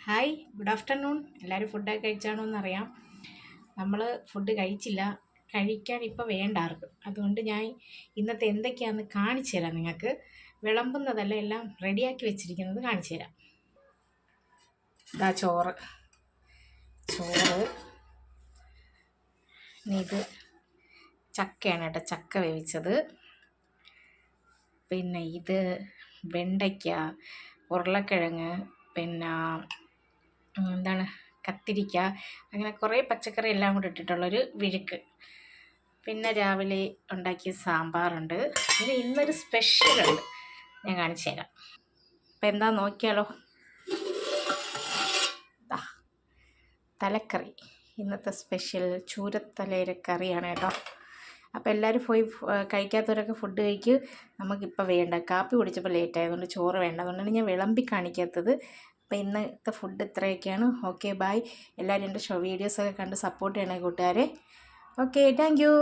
Hi, good afternoon. എല്ലാവരും ഫുഡൊക്കെ കഴിച്ചാണോ എന്നറിയാം. നമ്മൾ ഫുഡ് കഴിച്ചില്ല, കഴിക്കാൻ ഇപ്പോൾ വേണ്ട ആർക്കും. അതുകൊണ്ട് ഞാൻ ഇന്നത്തെ എന്തൊക്കെയാണെന്ന് കാണിച്ചു തരാം. നിങ്ങൾക്ക് വിളമ്പുന്നതല്ല, എല്ലാം റെഡിയാക്കി വെച്ചിരിക്കുന്നത് കാണിച്ചു തരാം. ഇതാ ചോറ്. ഇത് ചക്കയാണ് കേട്ടോ, ചക്ക വേവിച്ചത്. പിന്നെ ഇത് വെണ്ടയ്ക്ക, ഉരുളക്കിഴങ്ങ്, പിന്നെ എന്താണ് കത്തിരിക്ക, അങ്ങനെ കുറേ പച്ചക്കറി എല്ലാം കൂടി ഇട്ടിട്ടുള്ളൊരു വിഴുക്ക്. പിന്നെ രാവിലെ ഉണ്ടാക്കിയ സാമ്പാറുണ്ട്. പിന്നെ ഇന്നൊരു സ്പെഷ്യലുണ്ട്, ഞാൻ കാണിച്ചു തരാം. അപ്പം എന്താ നോക്കിയാലോ. തലക്കറി, ഇന്നത്തെ സ്പെഷ്യൽ ചൂരത്തലയുടെ കറിയാണ് കേട്ടോ. അപ്പോൾ എല്ലാവരും പോയി കഴിക്കാത്തവരൊക്കെ ഫുഡ് കഴിക്കും. നമുക്കിപ്പോൾ വേണ്ട, കാപ്പി കുടിച്ചപ്പോൾ ലേറ്റ് ആയതുകൊണ്ട് ചോറ് വേണ്ട, അതുകൊണ്ടാണ് ഞാൻ വിളമ്പി കാണിക്കാത്തത്. അപ്പോൾ ഇന്നത്തെ ഫുഡ് ഇത്രയൊക്കെയാണ്. Okay, bye. എല്ലാവരും എൻ്റെ വീഡിയോസൊക്കെ കണ്ട് സപ്പോർട്ട് ചെയ്യണേ കൂട്ടുകാരെ. Okay, thank U.